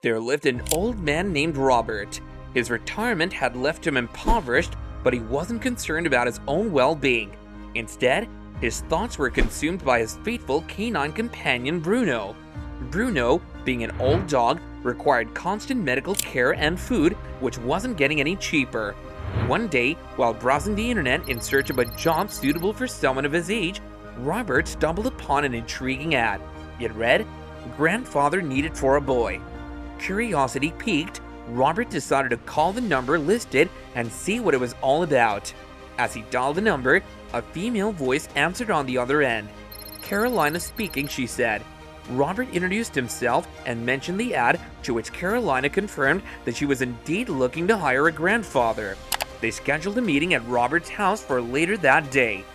There lived an old man named Robert. His retirement had left him impoverished, but he wasn't concerned about his own well-being. Instead, his thoughts were consumed by his faithful canine companion Bruno. Bruno, being an old dog, required constant medical care and food, which wasn't getting any cheaper. One day, while browsing the internet in search of a job suitable for someone of his age, Robert stumbled upon an intriguing ad. It read, "Grandfather needed for a boy." Curiosity piqued, Robert decided to call the number listed and see what it was all about. As he dialed the number, a female voice answered on the other end. "Carolina speaking," she said. Robert introduced himself and mentioned the ad, to which Carolina confirmed that she was indeed looking to hire a grandfather. They scheduled a meeting at Robert's house for later that day.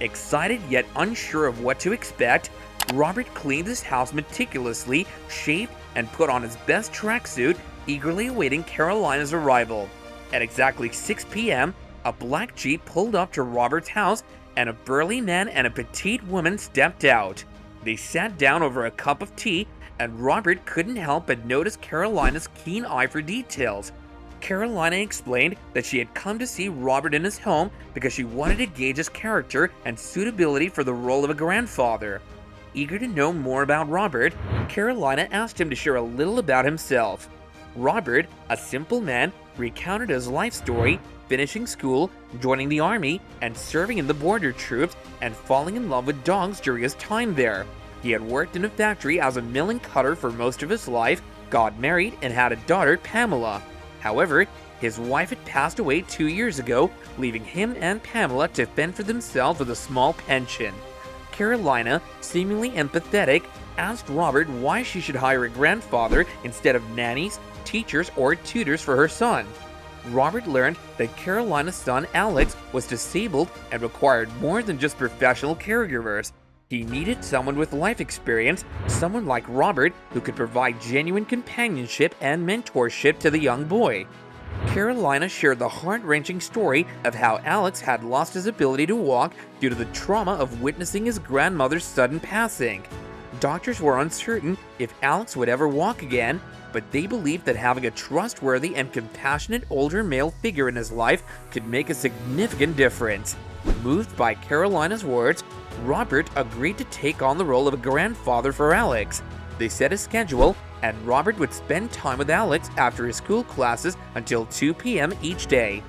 Excited yet unsure of what to expect, Robert cleaned his house meticulously, shaved, and put on his best tracksuit, eagerly awaiting Carolina's arrival. At exactly 6 p.m., a black Jeep pulled up to Robert's house, and a burly man and a petite woman stepped out. They sat down over a cup of tea, and Robert couldn't help but notice Carolina's keen eye for details. Carolina explained that she had come to see Robert in his home because she wanted to gauge his character and suitability for the role of a grandfather. Eager to know more about Robert, Carolina asked him to share a little about himself. Robert, a simple man, recounted his life story, finishing school, joining the army, and serving in the border troops, and falling in love with dogs during his time there. He had worked in a factory as a mill and cutter for most of his life, got married, and had a daughter, Pamela. However, his wife had passed away 2 years ago, leaving him and Pamela to fend for themselves with a small pension. Carolina, seemingly empathetic, asked Robert why she should hire a grandfather instead of nannies, teachers, or tutors for her son. Robert learned that Carolina's son Alex was disabled and required more than just professional caregivers. He needed someone with life experience, someone like Robert who could provide genuine companionship and mentorship to the young boy. Carolina shared the heart-wrenching story of how Alex had lost his ability to walk due to the trauma of witnessing his grandmother's sudden passing. Doctors were uncertain if Alex would ever walk again, but they believed that having a trustworthy and compassionate older male figure in his life could make a significant difference. Moved by Carolina's words, Robert agreed to take on the role of a grandfather for Alex. They set a schedule, and Robert would spend time with Alex after his school classes until 2 p.m. each day.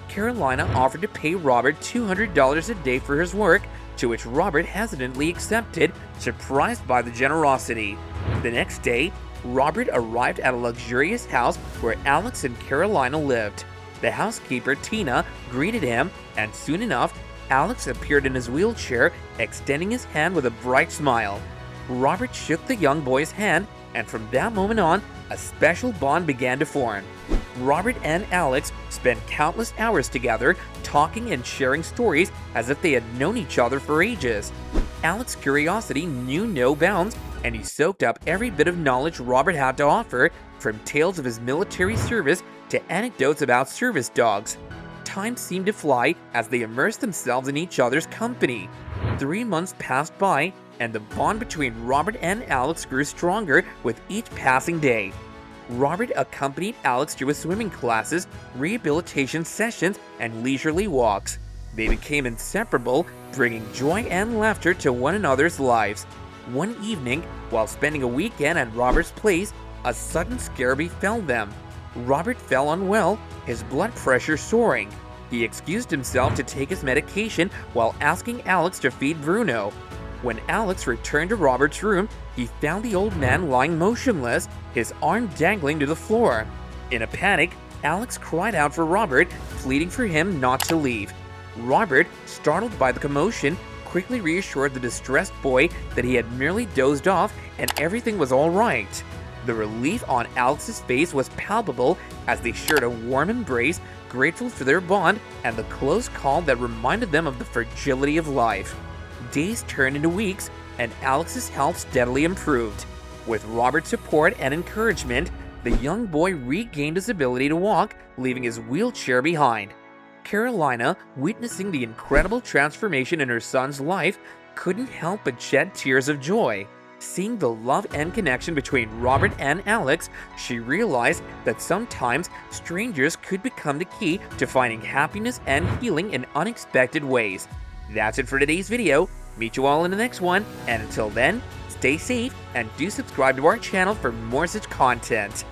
Carolina offered to pay Robert $200 a day for his work, to which Robert hesitantly accepted, surprised by the generosity. The next day, Robert arrived at a luxurious house where Alex and Carolina lived. The housekeeper, Tina, greeted him, and soon enough, Alex appeared in his wheelchair, extending his hand with a bright smile. Robert shook the young boy's hand, and from that moment on, a special bond began to form. Robert and Alex spent countless hours together, talking and sharing stories as if they had known each other for ages. Alex's curiosity knew no bounds, and he soaked up every bit of knowledge Robert had to offer, from tales of his military service to anecdotes about service dogs. Time seemed to fly as they immersed themselves in each other's company. 3 months passed by, and the bond between Robert and Alex grew stronger with each passing day. Robert accompanied Alex to his swimming classes, rehabilitation sessions, and leisurely walks. They became inseparable, bringing joy and laughter to one another's lives. One evening, while spending a weekend at Robert's place, a sudden scare befell them. Robert fell unwell, his blood pressure soaring. He excused himself to take his medication while asking Alex to feed Bruno. When Alex returned to Robert's room, he found the old man lying motionless, his arm dangling to the floor. In a panic, Alex cried out for Robert, pleading for him not to leave. Robert, startled by the commotion, quickly reassured the distressed boy that he had merely dozed off and everything was all right. The relief on Alex's face was palpable as they shared a warm embrace, grateful for their bond and the close call that reminded them of the fragility of life. Days turned into weeks, and Alex's health steadily improved. With Robert's support and encouragement, the young boy regained his ability to walk, leaving his wheelchair behind. Carolina, witnessing the incredible transformation in her son's life, couldn't help but shed tears of joy. Seeing the love and connection between Robert and Alex, she realized that sometimes strangers could become the key to finding happiness and healing in unexpected ways. That's it for today's video. Meet you all in the next one, and until then, stay safe and do subscribe to our channel for more such content.